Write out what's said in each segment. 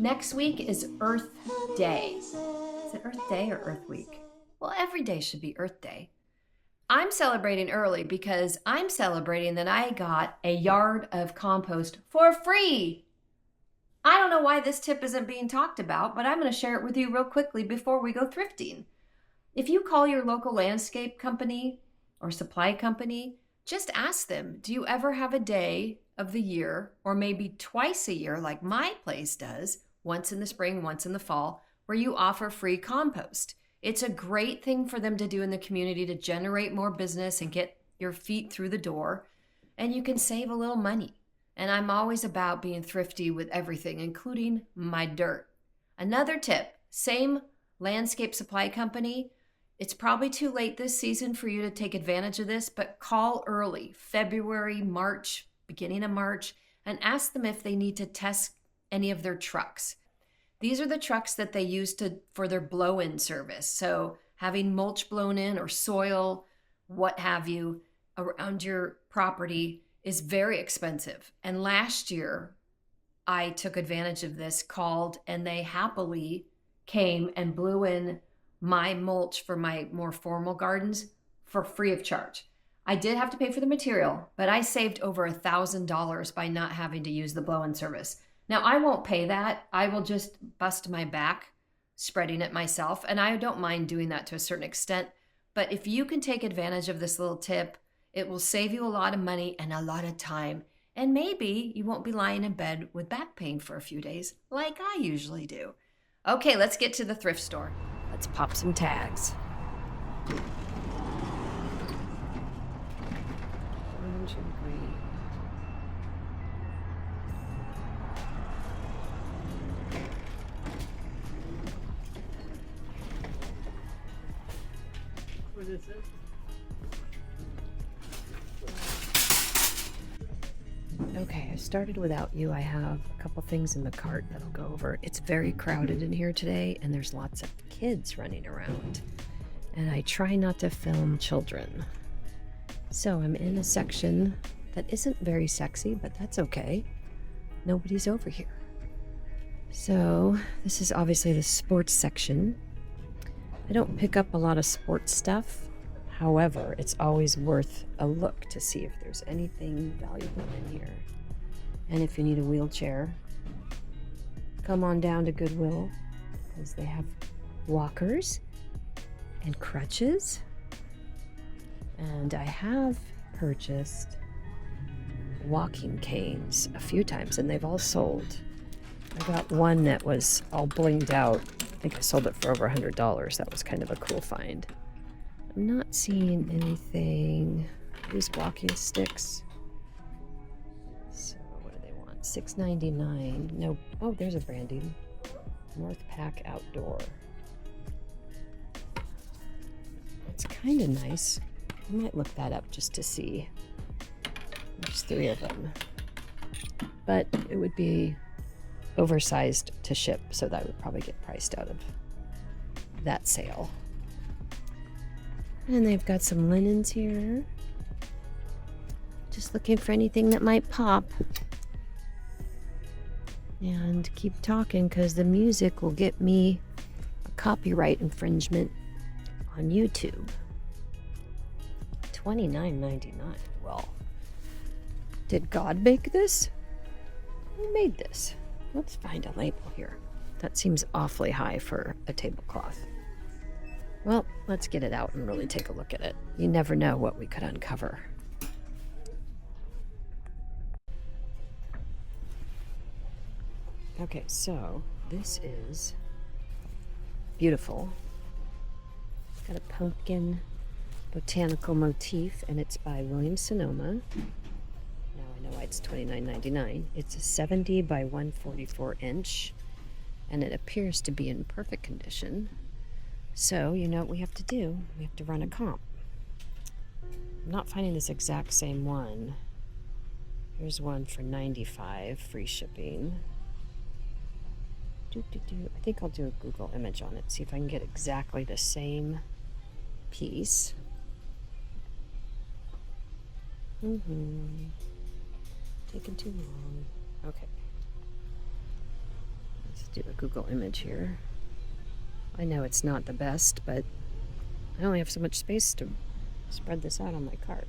Next week is Earth Day. Is it Earth Day or Earth Week? Well, every day should be Earth Day. I'm celebrating early because I'm celebrating that I got a yard of compost for free. I don't know why this tip isn't being talked about, but I'm going to share it with you real quickly before we go thrifting. If you call your local landscape company or supply company, just ask them, do you ever have a day of the year, or maybe twice a year like my place does, once in the spring, once in the fall, where you offer free compost? It's a great thing for them to do in the community to generate more business and get your feet through the door, and you can save a little money. And I'm always about being thrifty with everything, including my dirt. Another tip, same landscape supply company. It's probably too late this season for you to take advantage of this, but call early, February, March, beginning of March, and ask them if they need to test any of their trucks. These are the trucks that they use for their blow-in service. So having mulch blown in or soil, what have you, around your property is very expensive. And last year, I took advantage of this, called, and they happily came and blew in my mulch for my more formal gardens for free of charge. I did have to pay for the material, but I saved over $1,000 by not having to use the blow-in service. Now, I won't pay that. I will just bust my back spreading it myself, and I don't mind doing that to a certain extent. But if you can take advantage of this little tip, it will save you a lot of money and a lot of time. And maybe you won't be lying in bed with back pain for a few days like I usually do. Okay, let's get to the thrift store. Let's pop some tags. Orange and green. What is it? Okay, I started without you. I have a couple things in the cart that I'll go over. It's very crowded in here today, and there's lots of kids running around. And I try not to film children. So I'm in a section that isn't very sexy, but that's okay. Nobody's over here. So this is obviously the sports section. I don't pick up a lot of sports stuff. However, it's always worth a look to see if there's anything valuable in here. And if you need a wheelchair, come on down to Goodwill, because they have walkers and crutches. And I have purchased walking canes a few times, and they've all sold. I got one that was all blinged out. I think I sold it for over $100. That was kind of a cool find. I'm not seeing anything. These walking sticks. So what do they want? $6.99. No. Oh, there's a branding. North Pack Outdoor. It's kind of nice. I might look that up just to see. There's 3 of them. But it would be oversized to ship, so that would probably get priced out of that sale. And they've got some linens here. Just looking for anything that might pop. And keep talking, because the music will get me a copyright infringement on YouTube. $29.99. Well, did God make this? Who made this? Let's find a label here. That seems awfully high for a tablecloth. Well, let's get it out and really take a look at it. You never know what we could uncover. Okay, so this is beautiful. It's got a pumpkin botanical motif, and it's by William Sonoma. Now I know why it's $29.99. It's a 70 by 144 inch, and it appears to be in perfect condition. So, you know what we have to do? We have to run a comp. I'm not finding this exact same one. Here's one for $95, free shipping. I think I'll do a Google image on it, see if I can get exactly the same piece. Taking too long. Okay. Let's do a Google image here. I know it's not the best, but I only have so much space to spread this out on my cart.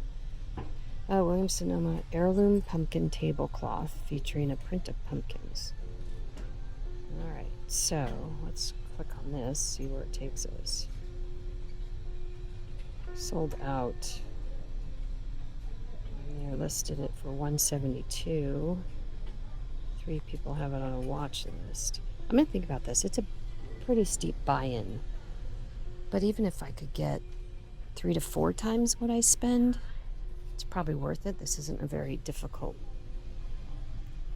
Oh, Williams-Sonoma heirloom pumpkin tablecloth featuring a print of pumpkins. All right, so let's click on this, see where it takes us. Sold out. And they're listed it for $172. 3 people have it on a watch list. I'm gonna think about this. It's a pretty steep buy-in, but even if I could get 3 to 4 times what I spend, it's probably worth it. This isn't a very difficult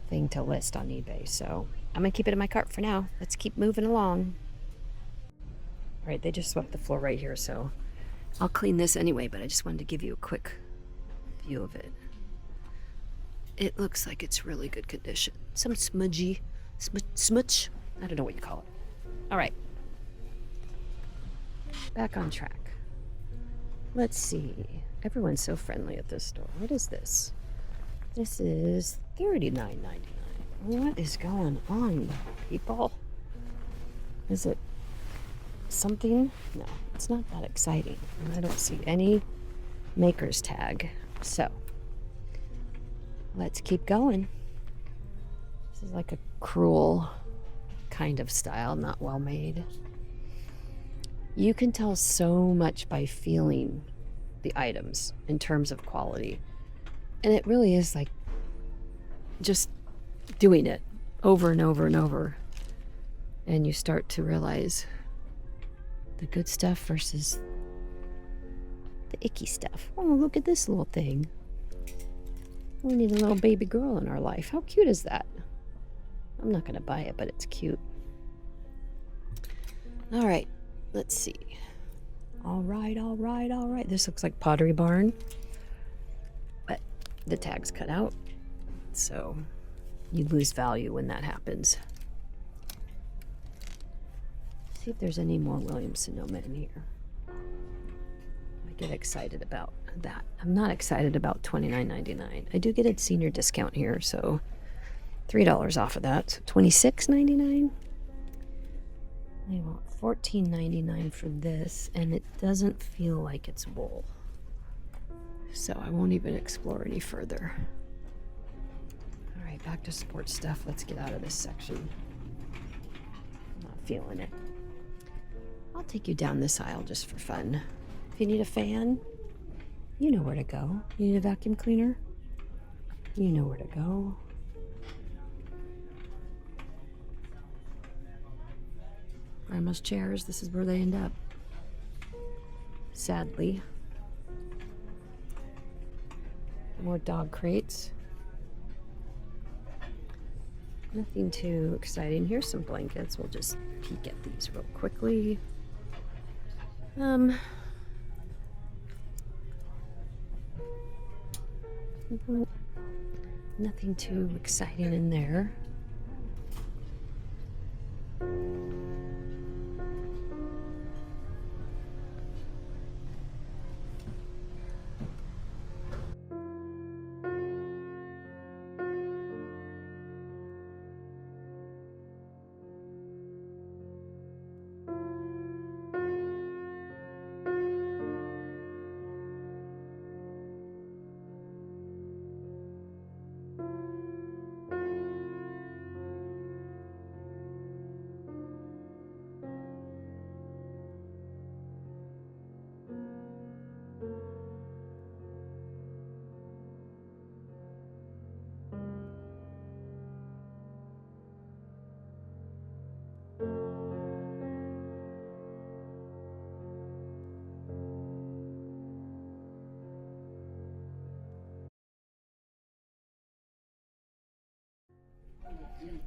thing to list on eBay, so I'm gonna keep it in my cart for now. Let's keep moving along. All right, they just swept the floor right here, so I'll clean this anyway, but I just wanted to give you a quick view of it. It looks like it's really good condition. Some smudgy, smudge, I don't know what you call it. All right, back on track. Let's see. Everyone's so friendly at this store. What is this? This is $39.99. What is going on, people? Is it something? No, it's not that exciting. I don't see any maker's tag. So, let's keep going. This is like a cruel kind of style, not well made. You can tell so much by feeling the items in terms of quality. And it really is like just doing it over and over and over. And you start to realize the good stuff versus the icky stuff. Oh, look at this little thing. We need a little baby girl in our life. How cute is that? I'm not going to buy it, but it's cute. All right, let's see. All right, all right, all right. This looks like Pottery Barn, but the tag's cut out, so you lose value when that happens. See if there's any more Williams-Sonoma in here. I get excited about that. I'm not excited about $29.99. I do get a senior discount here, so $3 off of that, so $26.99. I want $14.99 for this, and it doesn't feel like it's wool, so I won't even explore any further. All right, back to sports stuff. Let's get out of this section. I'm not feeling it. I'll take you down this aisle just for fun. If you need a fan, you know where to go. You need a vacuum cleaner, you know where to go. Grandma's chairs, this is where they end up. Sadly. More dog crates. Nothing too exciting. Here's some blankets. We'll just peek at these real quickly. Nothing too exciting in there.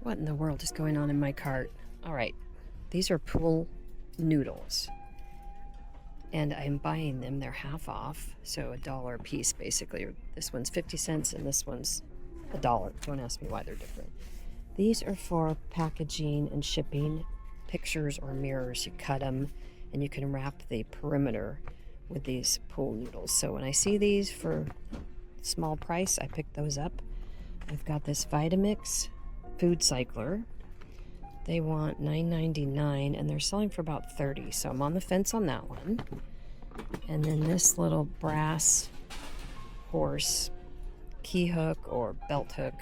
What in the world is going on in my cart? All right, these are pool noodles, and I'm buying them. They're half off, so $1 a piece basically. This one's 50 cents and this one's $1. Don't ask me why they're different. These are for packaging and shipping, pictures or mirrors. You cut them and you can wrap the perimeter with these pool noodles. So when I see these for small price, I pick those up. I've got this Vitamix food cycler, They want $9.99 and they're selling for about $30. So I'm on the fence on that one. And then this little brass horse key hook or belt hook,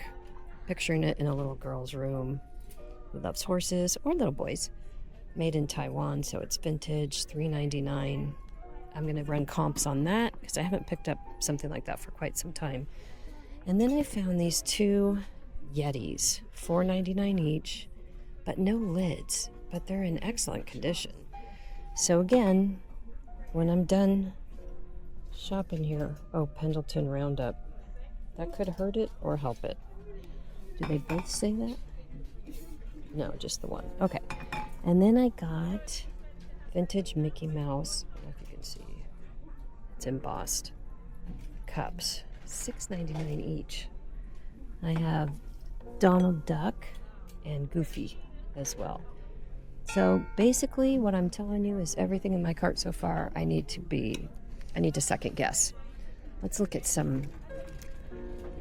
picturing it in a little girl's room who loves horses, or little boys. Made in Taiwan, so it's vintage, $3.99. I'm going to run comps on that because I haven't picked up something like that for quite some time. And then I found these two Yetis, $4.99 each, but no lids, but they're in excellent condition. So again, when I'm done shopping here, oh, Pendleton Roundup, that could hurt it or help it. Do they both say that? No, just the one. Okay. And then I got vintage Mickey Mouse. I don't know if you can see. It's embossed. Cups. $6.99 each. I have Donald Duck and Goofy as well. So basically what I'm telling you is everything in my cart so far I need to second guess. Let's look at some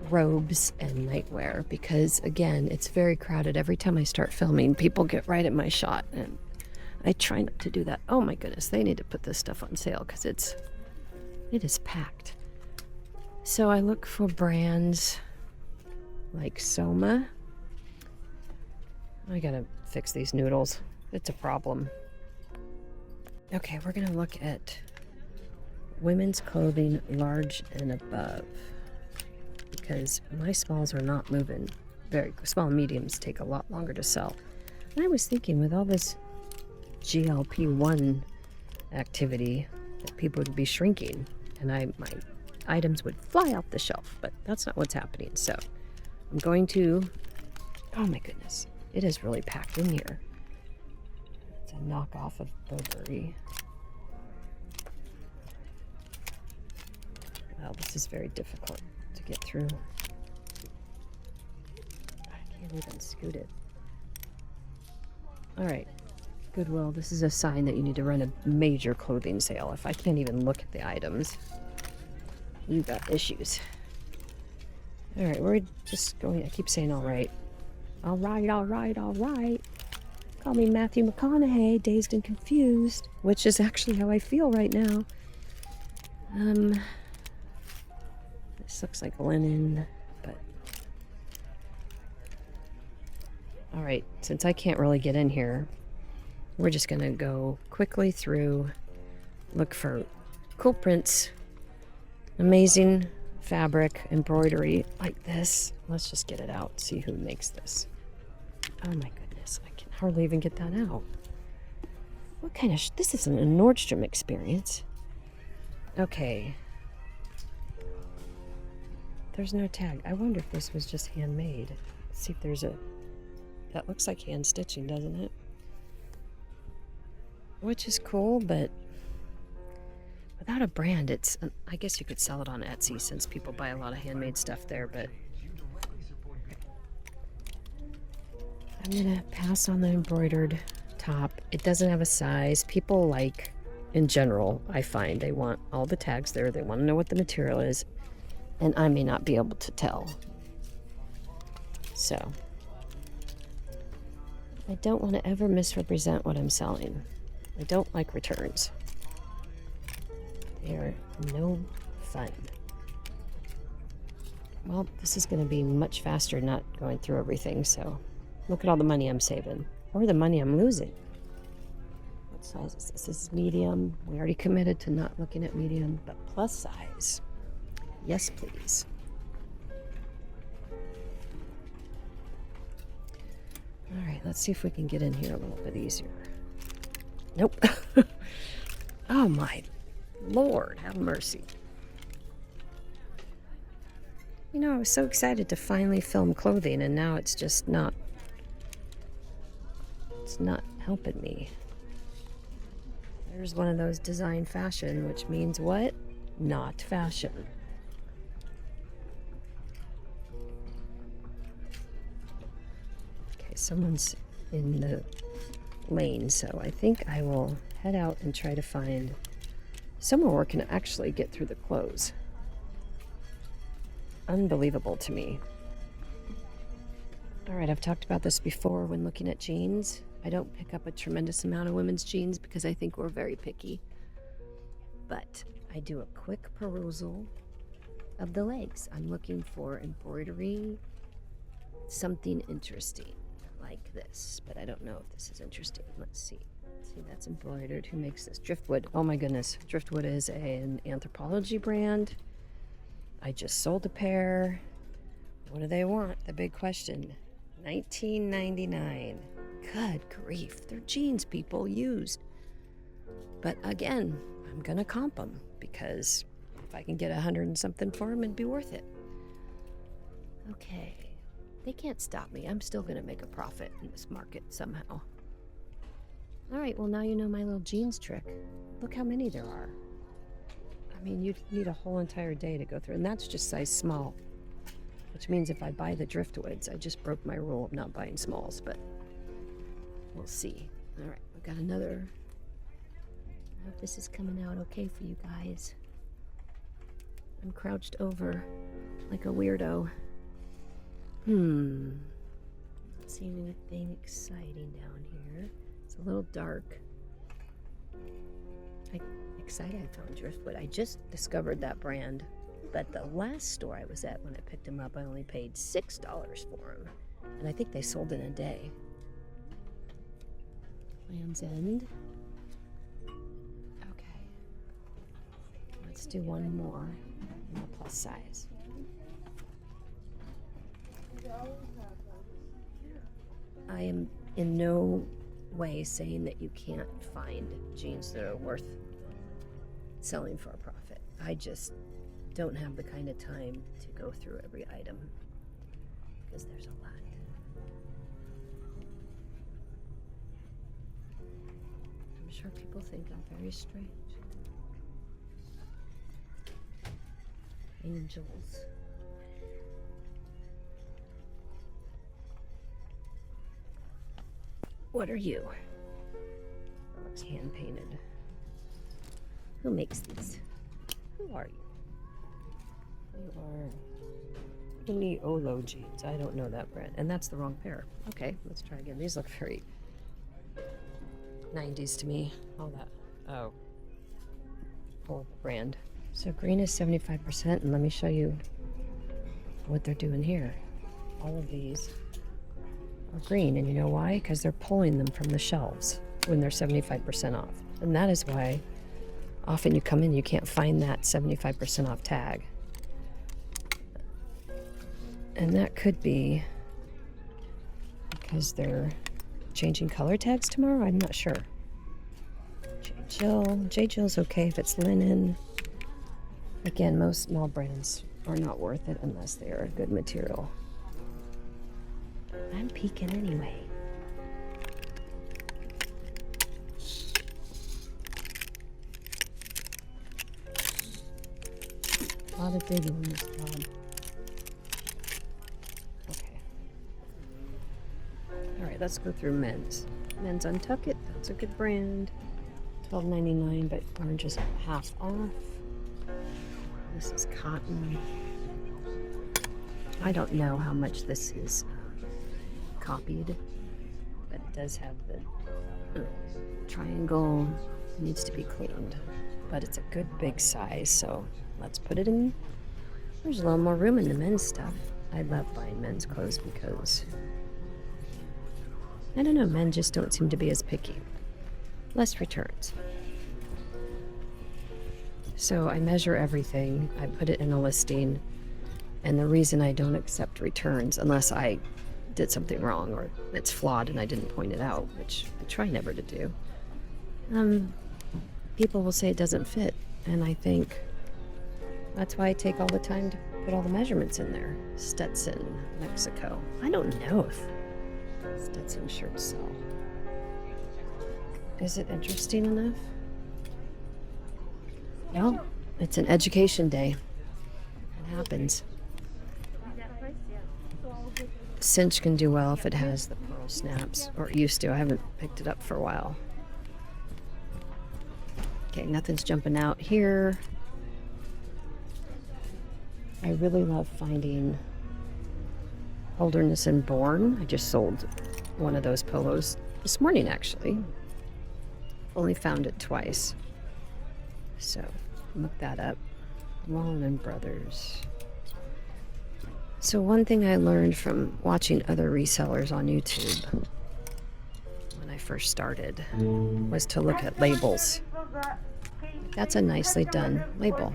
robes and nightwear, because again, it's very crowded. Every time I start filming, people get right at my shot, and I try not to do that. Oh my goodness, they need to put this stuff on sale because it is packed. So I look for brands like Soma. I gotta fix these noodles. It's a problem. Okay, we're gonna look at women's clothing, large and above, because my smalls are not moving. Very small and mediums take a lot longer to sell. And I was thinking, with all this GLP-1 activity, that people would be shrinking and my items would fly off the shelf, but that's not what's happening. So I'm going to, oh my goodness, it is really packed in here. It's a knockoff of Burberry. Wow, this is very difficult to get through. I can't even scoot it. All right, Goodwill, this is a sign that you need to run a major clothing sale. If I can't even look at the items, you got issues. All right, we're just going, I keep saying all right. All right, all right, all right. Call me Matthew McConaughey, dazed and confused, which is actually how I feel right now. This looks like linen, but all right, since I can't really get in here, we're just gonna go quickly through, look for cool prints, amazing fabric, embroidery like this. Let's just get it out, see who makes this. Oh my goodness, I can hardly even get that out. What kind of, this isn't a Nordstrom experience. Okay. There's no tag. I wonder if this was just handmade. Let's see if there's a, that looks like hand stitching, doesn't it? Which is cool, but without a brand, it's, I guess you could sell it on Etsy since people buy a lot of handmade stuff there, but I'm gonna pass on the embroidered top. It doesn't have a size. People like, in general, I find they want all the tags there. They want to know what the material is, and I may not be able to tell. So I don't want to ever misrepresent what I'm selling. I don't like returns. They are no fun. Well, this is going to be much faster not going through everything, so look at all the money I'm saving, or the money I'm losing. What size is this? This is medium. We already committed to not looking at medium, but plus size. Yes, please. All right, let's see if we can get in here a little bit easier. Nope. Oh my Lord, have mercy. You know, I was so excited to finally film clothing, and now it's just not, it's not helping me. There's one of those design fashion, which means what? Not fashion. Okay, someone's in the lane, so I think I will head out and try to find somewhere where I can actually get through the clothes. Unbelievable to me. All right, I've talked about this before when looking at jeans. I don't pick up a tremendous amount of women's jeans because I think we're very picky. But I do a quick perusal of the legs. I'm looking for embroidery, something interesting like this, but I don't know if this is interesting. Let's see. See, that's embroidered. Who makes this? Driftwood. Oh my goodness. Driftwood is an Anthropologie brand. I just sold a pair. What do they want? The big question. $19.99. Good grief. They're jeans, people, used. But again, I'm going to comp them because if I can get 100 and something for them, it'd be worth it. Okay. They can't stop me. I'm still going to make a profit in this market somehow. All right, well, now you know my little jeans trick. Look how many there are. I mean, you'd need a whole entire day to go through, and that's just size small, which means if I buy the Driftwoods, I just broke my rule of not buying smalls, but we'll see. All right, we've got another. I hope this is coming out okay for you guys. I'm crouched over like a weirdo. Not seeing anything exciting down here. It's a little dark. Excited I found Driftwood. I just discovered that brand, but the last store I was at when I picked them up, I only paid $6 for them, and I think they sold in a day. Land's End. Okay. Let's do one more in the plus size. I am in no way saying that you can't find jeans that are worth selling for a profit. I just don't have the kind of time to go through every item because there's a lot. I'm sure people think I'm very strange. Angels. What are you? That looks hand painted. Who makes these? Who are you? You are Uniolo jeans. I don't know that brand. And that's the wrong pair. Okay, let's try again. These look very 90s to me. All that. Oh. Horrible brand. So green is 75%, and let me show you what they're doing here. All of these are green, and you know why? Because they're pulling them from the shelves when they're 75% off. And that is why often you come in, you can't find that 75% off tag. And that could be because they're changing color tags tomorrow. I'm not sure. J. Jill's okay if it's linen. Again, most small brands are not worth it unless they are a good material. I'm peeking anyway. A lot of digging in this job. Okay. Alright, let's go through men's. Men's Untuck It, that's a good brand. $12.99, but orange is half off. This is cotton. I don't know how much this is copied, but it does have the triangle. It needs to be cleaned, but it's a good big size, so let's put it in. There's a little more room in the men's stuff. I love buying men's clothes because I don't know, men just don't seem to be as picky. Less returns. So I measure everything. I put it in a listing, and the reason I don't accept returns unless I did something wrong or it's flawed and I didn't point it out, which I try never to do. People will say it doesn't fit, and I think that's why I take all the time to put all the measurements in there. Stetson, Mexico. I don't know if Stetson shirts sell. Is it interesting enough? No, it's an education day. It happens. Cinch can do well if it has the pearl snaps, or it used to. I haven't picked it up for a while. Okay, nothing's jumping out here. I really love finding Holderness and Born. I just sold one of those polos this morning, actually. Only found it twice. So, look that up. Wallen and Brothers. So one thing I learned from watching other resellers on YouTube when I first started was to look at labels. That's a nicely done label.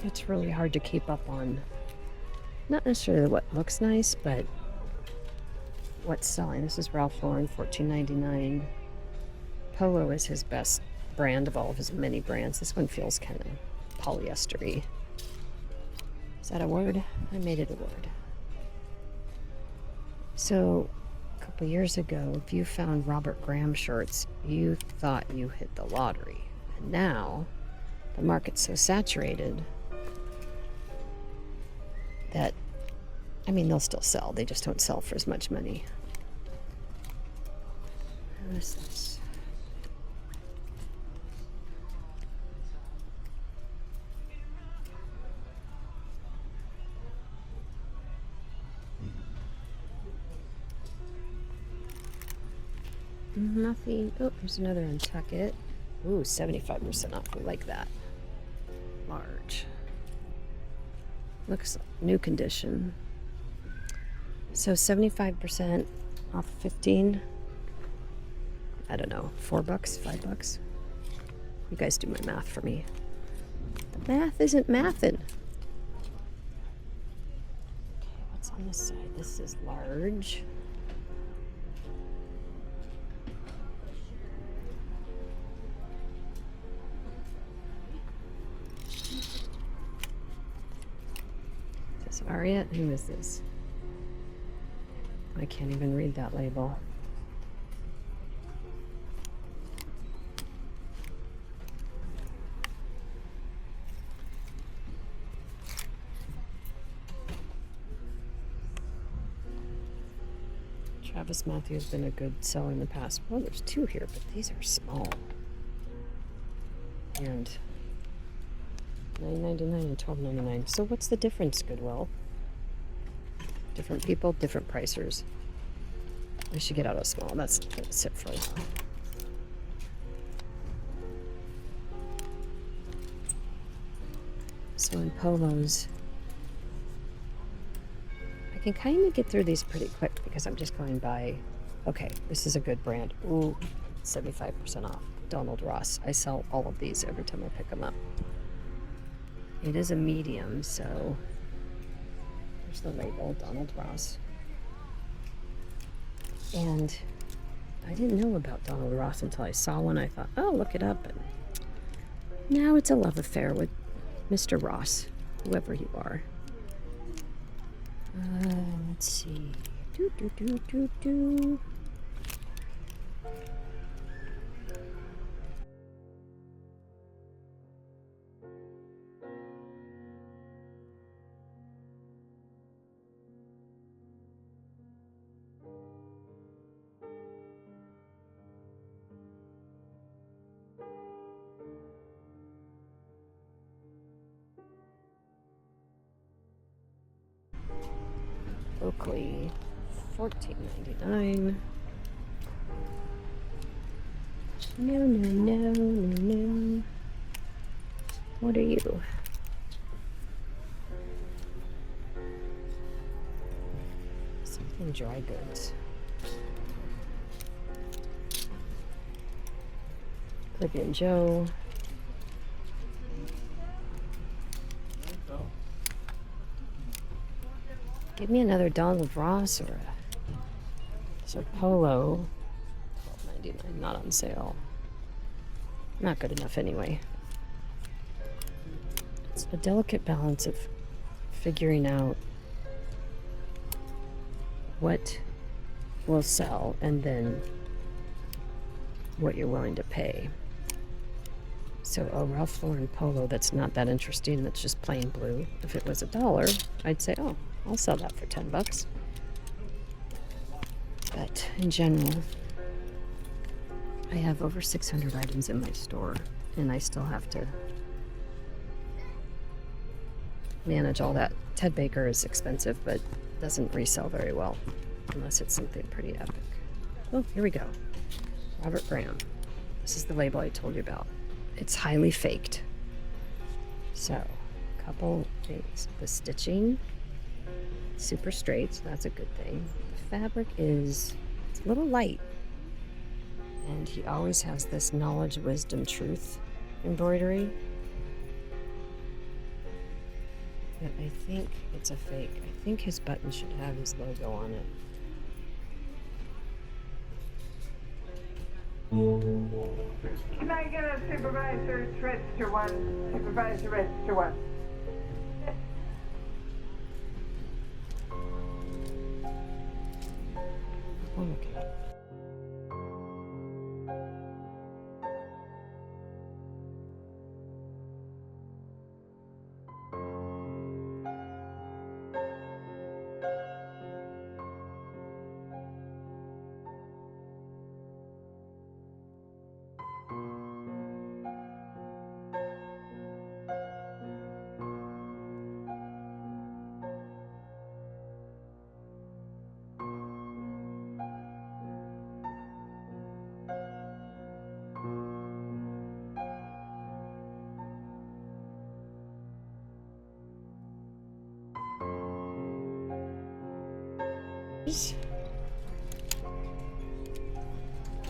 It's really hard to keep up on, not necessarily what looks nice, but what's selling. This is Ralph Lauren, $14.99. Polo is his best brand of all of his many brands. This one feels kind of polyester-y. Is that a word? I made it a word. So, a couple years ago, if you found Robert Graham shirts, you thought you hit the lottery. And now, the market's so saturated that, I mean, they'll still sell. They just don't sell for as much money. What is this? Nothing. Oh, there's another Untuckit. Ooh, 75% off. We like that. Large. Looks new condition. So 75% off 15. I don't know, $4, $5. You guys do my math for me. The math isn't mathin'. Okay, what's on this side? This is large. Is this Aria? Who is this? I can't even read that label. Travis Matthew has been a good seller in the past. Well, there's two here, but these are small. And $9.99 and $12.99. So what's the difference, Goodwill? Different people, different pricers. I should get out of small. That's gonna sit for a while. So in polos, I can kind of get through these pretty quick because I'm just going by, okay, this is a good brand. Ooh, 75% off. Donald Ross. I sell all of these every time I pick them up. It is a medium, so there's the label, Donald Ross. And I didn't know about Donald Ross until I saw one. I thought, oh, look it up. And now it's a love affair with Mr. Ross, whoever you are. Let's see. Oakley, $14.99. No. What are you? Something dry goods. Caribbean Joe. Give me another Donald Ross or a polo. $12.99, not on sale. Not good enough anyway. It's a delicate balance of figuring out what will sell and then what you're willing to pay. So a Ralph Lauren polo that's not that interesting, that's just plain blue. If it was $1, I'd say, oh, I'll sell that for $10. But in general, I have over 600 items in my store, and I still have to manage all that. Ted Baker is expensive, but doesn't resell very well unless it's something pretty epic. Oh, here we go. Robert Graham. This is the label I told you about. It's highly faked. So, a couple things. The stitching, super straight, so that's a good thing. The fabric it's a little light. And he always has this knowledge, wisdom, truth embroidery. But I think it's a fake. I think his button should have his logo on it. Can I get a supervisor register one? Supervisor register one. Okay.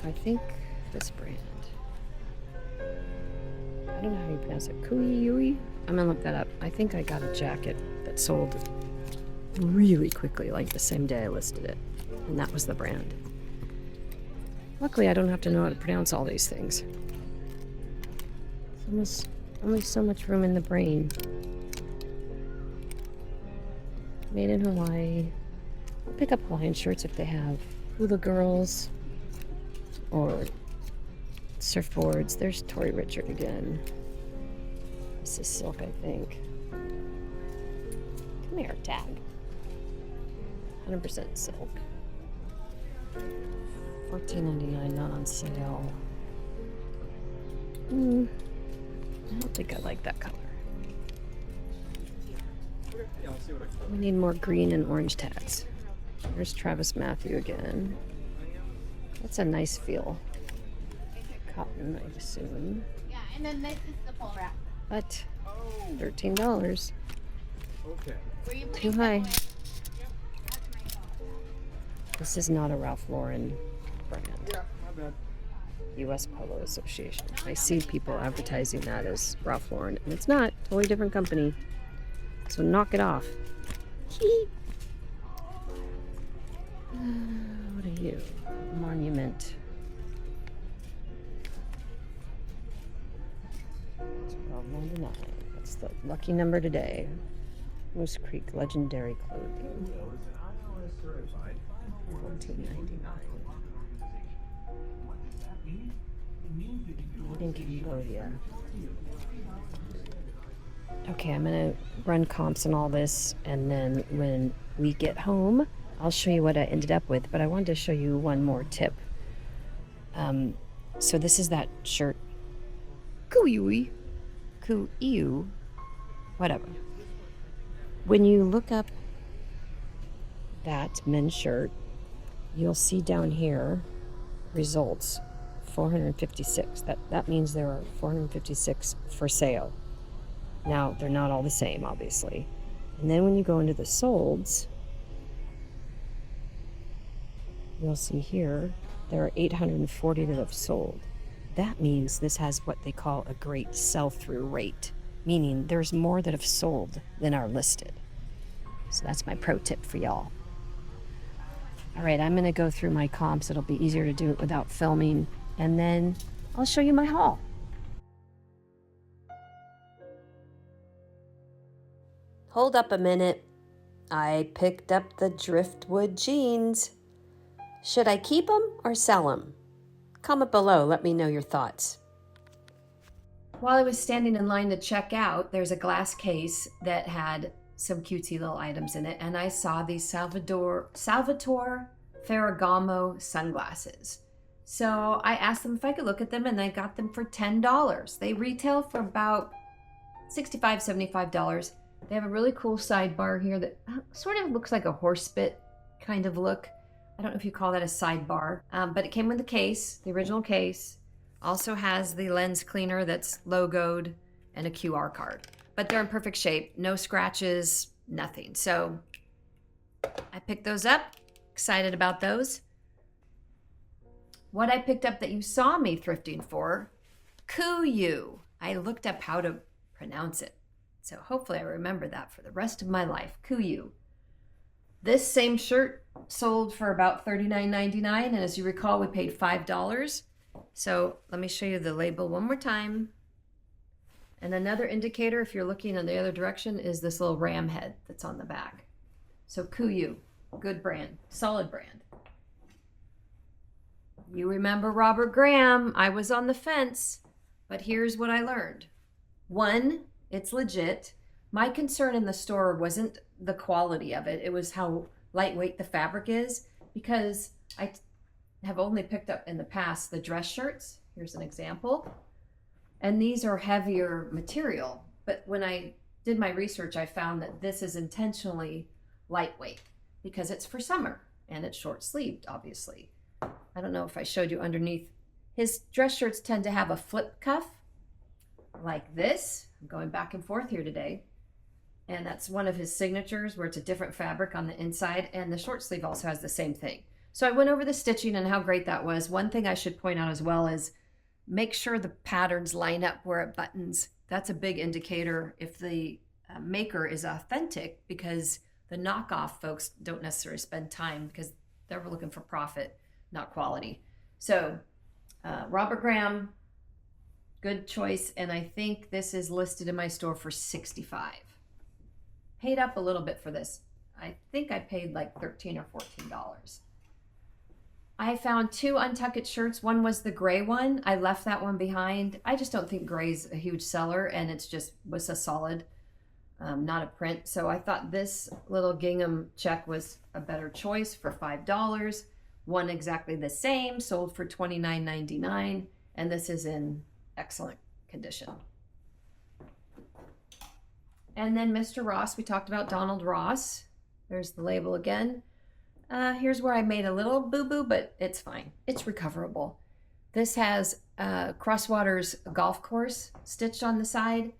I think this brand, I don't know how you pronounce it, Kui. I'm gonna look that up. I think I got a jacket that sold really quickly, like the same day I listed it, and that was the brand. Luckily, I don't have to know how to pronounce all these things. There's only so much room in the brain. Made in Hawaii. I'll pick up Hawaiian shirts if they have hula girls or surfboards. There's Tori Richard again. This is silk, I think. Come here, tag. 100% silk. $14.99, not on sale. I don't think I like that color. We need more green and orange tags. There's Travis Matthew again. That's a nice feel. Cotton, I assume. Yeah, and then this is the full wrap. But $13. Okay. Too high. This is not a Ralph Lauren brand. Yeah, my bad. U.S. Polo Association. I see people advertising that as Ralph Lauren, and it's not. Totally different company. So knock it off. What are you? Monument. It's $12.99. That's the lucky number today. Moose Creek Legendary Clothing. $14.99. Made in Cambodia. Okay, I'm gonna run comps and all this, and then when we get home, I'll show you what I ended up with, but I wanted to show you one more tip. So this is that shirt. Kuiui. Whatever. When you look up that men's shirt, you'll see down here, results, 456. That means there are 456 for sale. Now, they're not all the same, obviously. And then when you go into the solds, you'll see here, there are 840 that have sold. That means this has what they call a great sell-through rate, meaning there's more that have sold than are listed. So that's my pro tip for y'all. All right, I'm gonna go through my comps. It'll be easier to do it without filming, and then I'll show you my haul. Hold up a minute. I picked up the driftwood jeans. Should I keep them or sell them? Comment below, let me know your thoughts. While I was standing in line to check out, there's a glass case that had some cutesy little items in it, and I saw these Salvatore Ferragamo sunglasses. So I asked them if I could look at them, and I got them for $10. They retail for about $65, $75. They have a really cool sidebar here that sort of looks like a horse bit kind of look. I don't know if you call that a sidebar, but it came with the case, the original case. Also has the lens cleaner that's logoed and a QR card. But they're in perfect shape, no scratches, nothing. So I picked those up, excited about those. What I picked up that you saw me thrifting for, Kuyu. I looked up how to pronounce it. So hopefully I remember that for the rest of my life, Kuyu. This same shirt sold for about $39.99, and as you recall, we paid $5. So let me show you the label one more time. And another indicator, if you're looking in the other direction, is this little ram head that's on the back. So Kuyu, good brand, solid brand. You remember Robert Graham, I was on the fence, but here's what I learned. One, it's legit. My concern in the store wasn't the quality of it, it was how lightweight the fabric is, because I have only picked up in the past the dress shirts. Here's an example. And these are heavier material. But when I did my research, I found that this is intentionally lightweight because it's for summer and it's short sleeved, obviously. I don't know if I showed you underneath. His dress shirts tend to have a flip cuff like this. I'm going back and forth here today. And that's one of his signatures where it's a different fabric on the inside. And the short sleeve also has the same thing. So I went over the stitching and how great that was. One thing I should point out as well is make sure the patterns line up where it buttons. That's a big indicator if the maker is authentic, because the knockoff folks don't necessarily spend time because they're looking for profit, not quality. So Robert Graham, good choice. And I think this is listed in my store for $65. Paid up a little bit for this. I think I paid like $13 or $14. I found two Untucked shirts. One was the gray one. I left that one behind. I just don't think gray's a huge seller, and it's just was a solid, not a print. So I thought this little gingham check was a better choice for $5. One exactly the same, sold for $29.99, and this is in excellent condition. And then Mr. Ross, we talked about Donald Ross. There's the label again. Here's where I made a little boo-boo, but it's fine. It's recoverable. This has Crosswater's golf course stitched on the side.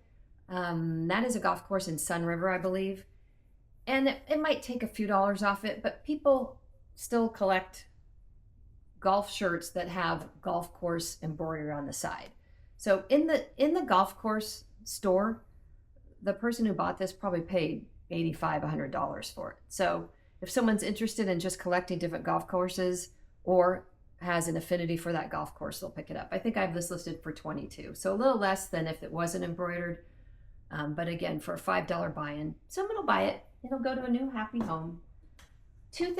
That is a golf course in Sun River, I believe. And it might take a few dollars off it, but people still collect golf shirts that have golf course embroidery on the side. So in the golf course store, the person who bought this probably paid $85, $100 for it. So if someone's interested in just collecting different golf courses or has an affinity for that golf course, they'll pick it up. I think I have this listed for $22, so a little less than if it wasn't embroidered. But again, for a $5 buy-in, someone will buy it. It'll go to a new happy home. Two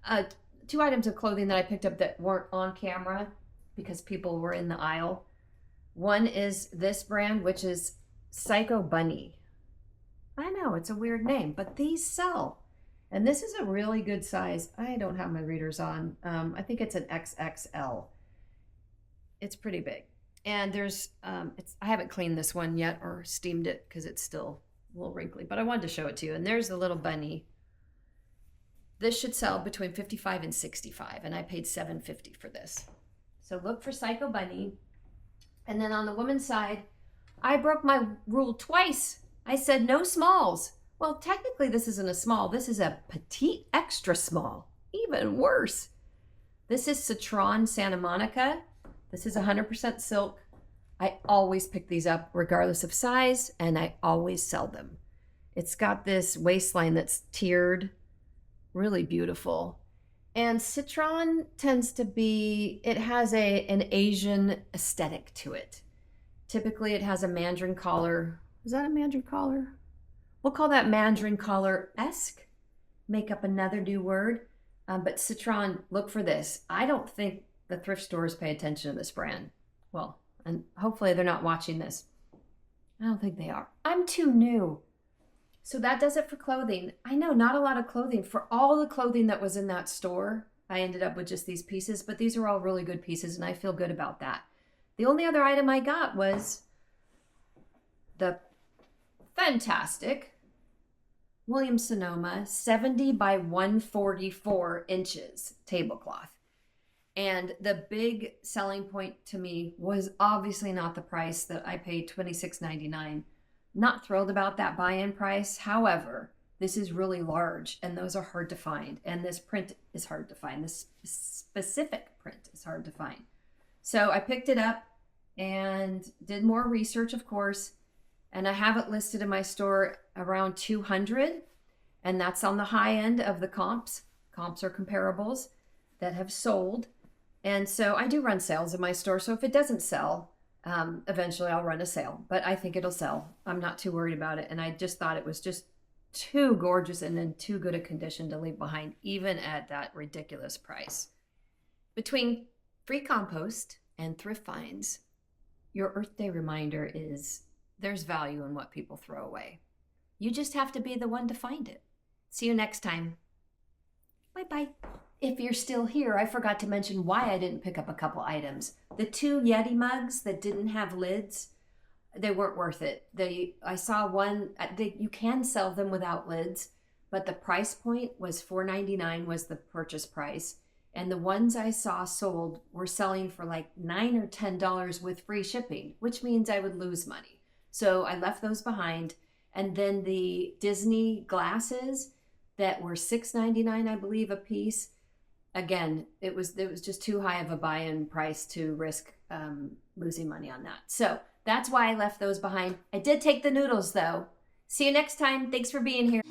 items of clothing that I picked up that weren't on camera because people were in the aisle. One is this brand, which is Psycho Bunny. I know, it's a weird name, but these sell. And this is a really good size. I don't have my readers on. I think it's an XXL. It's pretty big. And there's, I haven't cleaned this one yet or steamed it because it's still a little wrinkly, but I wanted to show it to you. And there's the little bunny. This should sell between $55 and $65, and I paid $7.50 for this. So look for Psycho Bunny. And then on the woman's side, I broke my rule twice. I said no smalls. Well, technically this isn't a small. This is a petite extra small. Even worse. This is Citron Santa Monica. This is 100% silk. I always pick these up regardless of size, and I always sell them. It's got this waistline that's tiered, really beautiful. And Citron tends to be, it has an Asian aesthetic to it. Typically it has a mandarin collar. Is that a mandarin collar? We'll call that mandarin color-esque. Make up another new word. But Citron, look for this. I don't think the thrift stores pay attention to this brand. Well, and hopefully they're not watching this. I don't think they are. I'm too new. So that does it for clothing. I know, not a lot of clothing. For all the clothing that was in that store, I ended up with just these pieces, but these are all really good pieces and I feel good about that. The only other item I got was the fantastic Williams-Sonoma 70 by 144 inches tablecloth. And the big selling point to me was obviously not the price that I paid $26.99. Not thrilled about that buy-in price. However, this is really large and those are hard to find. And this print is hard to find. This specific print is hard to find. So I picked it up and did more research, of course. And I have it listed in my store around 200. And that's on the high end of the comps. Comps are comparables that have sold. And so I do run sales in my store. So if it doesn't sell, eventually I'll run a sale. But I think it'll sell. I'm not too worried about it. And I just thought it was just too gorgeous and in too good a condition to leave behind, even at that ridiculous price. Between free compost and thrift finds, your Earth Day reminder is there's value in what people throw away. You just have to be the one to find it. See you next time. Bye-bye. If you're still here, I forgot to mention why I didn't pick up a couple items. The 2 Yeti mugs that didn't have lids, they weren't worth it. I saw one, you can sell them without lids, but the price point was $4.99 was the purchase price. And the ones I saw sold were selling for like $9 or $10 with free shipping, which means I would lose money. So I left those behind. And then the Disney glasses that were $6.99, I believe, a piece. Again, it was just too high of a buy-in price to risk losing money on that. So that's why I left those behind. I did take the noodles though. See you next time. Thanks for being here.